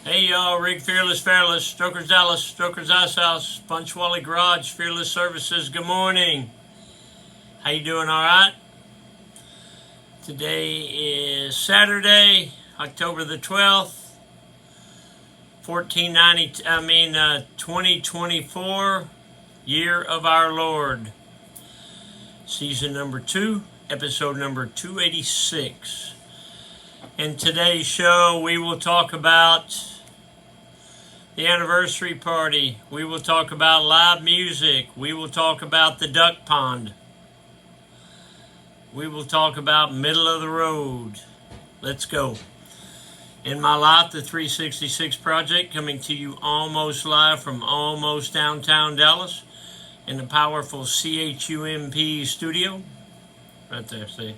Hey y'all, Rick Fearless, Strokers Dallas, Strokers Ice House, Punch Wally Garage, Fearless Services. Good morning. How you doing? All right. Today is Saturday, October the 12th, 2024, year of our Lord. Season number 2, episode number 286. In today's show, we will talk about the anniversary party. We will talk about live music. We will talk about the duck pond. We will talk about middle of the road. Let's go. In My Life, the 366 Project, coming to you almost live from almost downtown Dallas in the powerful CHUMP studio. Right there, see?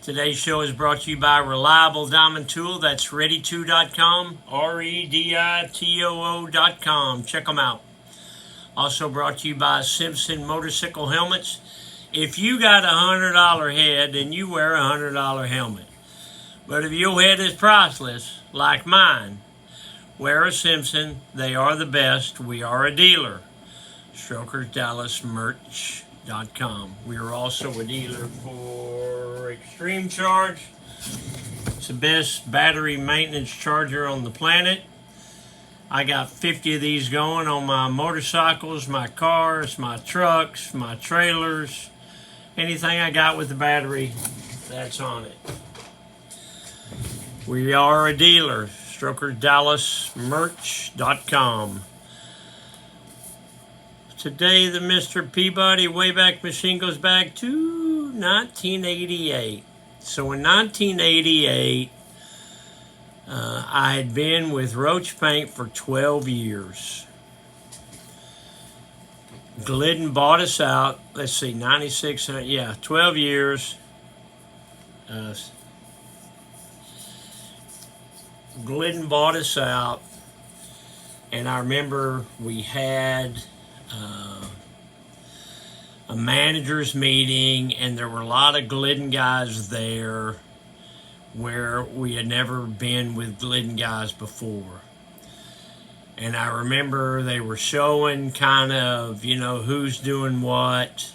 Today's show is brought to you by Reliable Diamond Tool. That's ready2.com, REDITOO.com. Check them out. Also brought to you by Simpson Motorcycle Helmets. If you got a $100 head, then you wear a $100 helmet. But if your head is priceless, like mine, wear a Simpson. They are the best. We are a dealer. StrokersDallasMerch.com. We are also a dealer for Extreme Charge. It's the best battery maintenance charger on the planet. I got 50 of these going on my motorcycles, my cars, my trucks, my trailers. Anything I got with the battery, that's on it. We are a dealer. StrokersDallasMerch.com. Today, the Mr. Peabody Wayback Machine goes back to 1988. So in 1988, I had been with Roach Paint for 12 years. Glidden bought us out. Let's see, 96, 12 years. Glidden bought us out. And I remember we had a manager's meeting, and there were a lot of Glidden guys there where we had never been with Glidden guys before. And I remember they were showing kind of, who's doing what.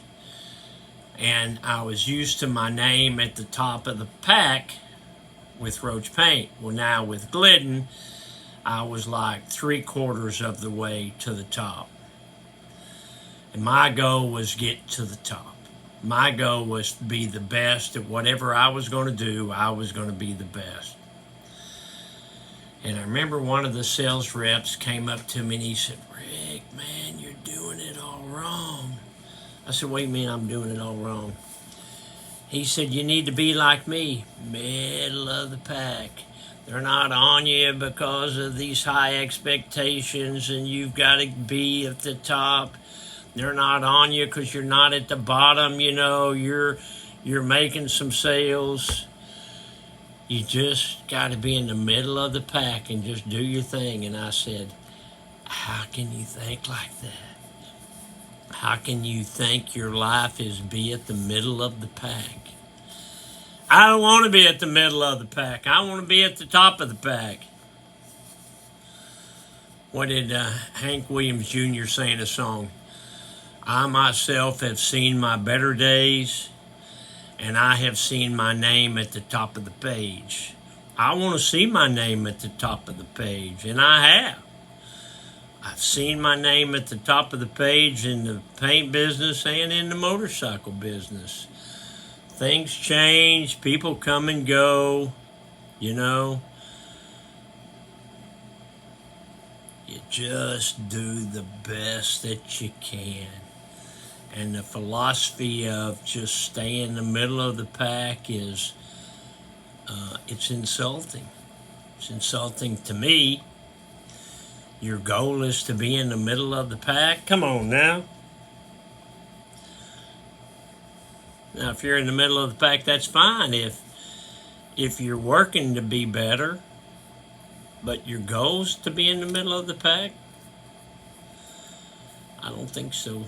And I was used to my name at the top of the pack with Roach Paint. Well, now with Glidden, I was like 3/4 of the way to the top. And my goal was get to the top. My goal was to be the best at whatever I was going to do. I was going to be the best. And I remember one of the sales reps came up to me and he said, "Rick, man, you're doing it all wrong." I said, "What do you mean I'm doing it all wrong?" He said, "You need to be like me, middle of the pack. They're not on you because of these high expectations and you've got to be at the top. They're not on you because you're not at the bottom, you're making some sales. You just got to be in the middle of the pack and just do your thing." And I said, "How can you think like that? How can you think your life is be at the middle of the pack?" I don't want to be at the middle of the pack. I want to be at the top of the pack. What did Hank Williams Jr. say in a song? "I myself have seen my better days, and I have seen my name at the top of the page." I want to see my name at the top of the page, and I have. I've seen my name at the top of the page in the paint business and in the motorcycle business. Things change, people come and go, You just do the best that you can. And the philosophy of just stay in the middle of the pack is, it's insulting. It's insulting to me. Your goal is to be in the middle of the pack? Come on now. Now, if you're in the middle of the pack, that's fine. If you're working to be better, but your goal's to be in the middle of the pack, I don't think so.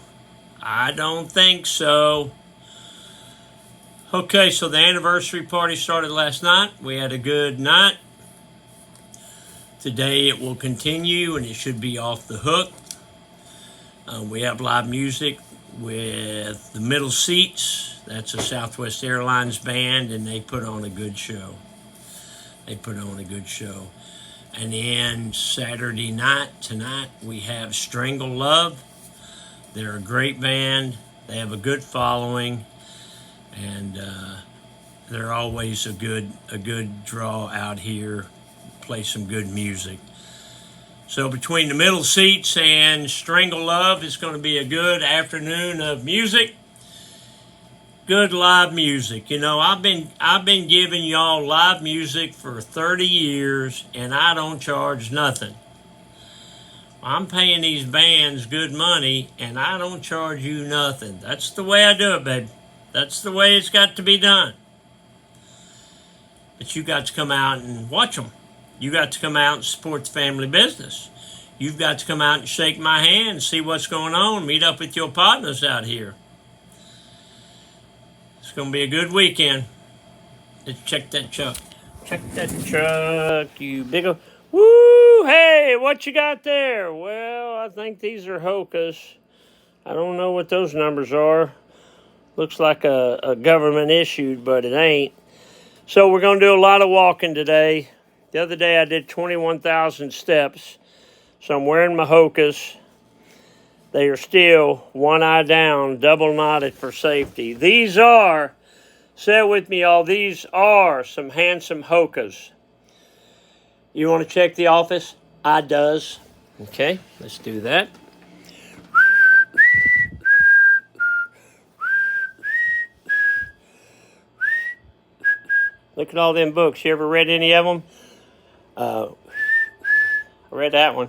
I don't think so. Okay, so the anniversary party started last night. We had a good night. Today it will continue, and it should be off the hook. We have live music with the Middle Seats. That's a Southwest Airlines band, and they put on a good show. And then Saturday night, tonight, we have Strangle Love. They're a great band. They have a good following, and they're always a good draw out here. Play some good music. So between the Middle Seats and Strangle Love, it's going to be a good afternoon of music. Good live music. You know, I've been giving y'all live music for 30 years, and I don't charge nothing. I'm paying these bands good money, and I don't charge you nothing. That's the way I do it, babe. That's the way it's got to be done. But you got to come out and watch them. You got to come out and support the family business. You've got to come out and shake my hand and see what's going on. Meet up with your partners out here. It's going to be a good weekend. Let's check that truck. Check that truck, you big ol'... Woo! Hey, what you got there? Well, I think these are Hokas. I don't know what those numbers are. Looks like a government issued, but it ain't. So we're going to do a lot of walking today. The other day I did 21,000 steps. So I'm wearing my Hokas. They are still one eye down, double knotted for safety. These are, say it with me all, these are some handsome Hokas. You want to check the office? I does. Okay, let's do that. Look at all them books. You ever read any of them? I read that one.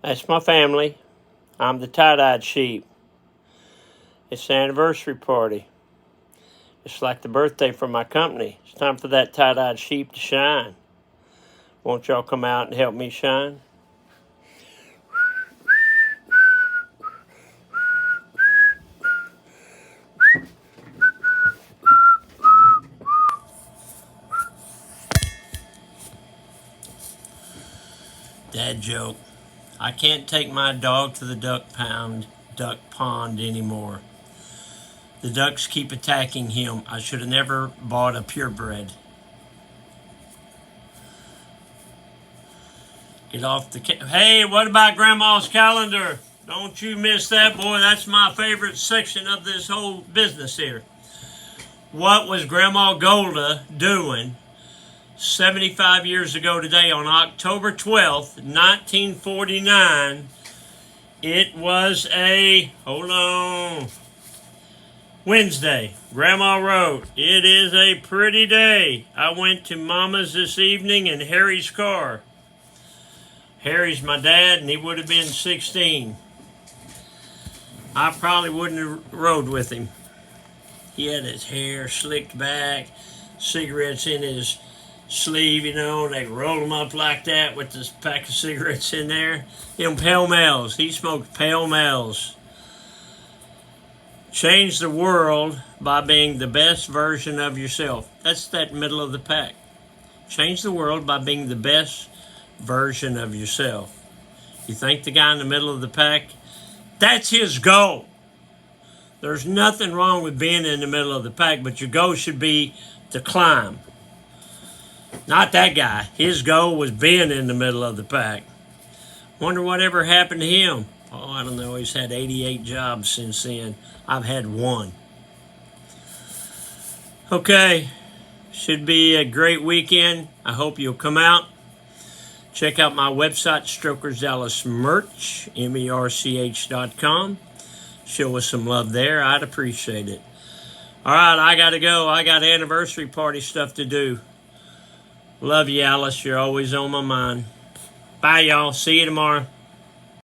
That's my family. I'm the tie-dyed sheep. It's the anniversary party. It's like the birthday for my company. It's time for that tie-dyed sheep to shine. Won't y'all come out and help me shine? Dad joke. I can't take my dog to the duck pond anymore. The ducks keep attacking him. I should have never bought a purebred. Get off the... Hey, what about Grandma's calendar? Don't you miss that, boy. That's my favorite section of this whole business here. What was Grandma Golda doing 75 years ago today on October 12th, 1949? It was a... Hold on... Wednesday. Grandma wrote, "It is a pretty day. I went to Mama's this evening in Harry's car." Harry's my dad, and he would have been 16. I probably wouldn't have rode with him. He had his hair slicked back, cigarettes in his sleeve, you know, and they roll them up like that with this pack of cigarettes in there. Them Pall Malls. He smoked Pall Malls. Change the world by being the best version of yourself. That's that middle of the pack. Change the world by being the best version of yourself. You think the guy in the middle of the pack? That's his goal. There's nothing wrong with being in the middle of the pack, but your goal should be to climb. Not that guy. His goal was being in the middle of the pack. Wonder whatever happened to him. Oh, I don't know. He's had 88 jobs since then. I've had one. Okay. Should be a great weekend. I hope you'll come out. Check out my website, Strokers Dallas Merch, MERCH.com. Show us some love there. I'd appreciate it. All right, I got to go. I got anniversary party stuff to do. Love you, Alice. You're always on my mind. Bye, y'all. See you tomorrow.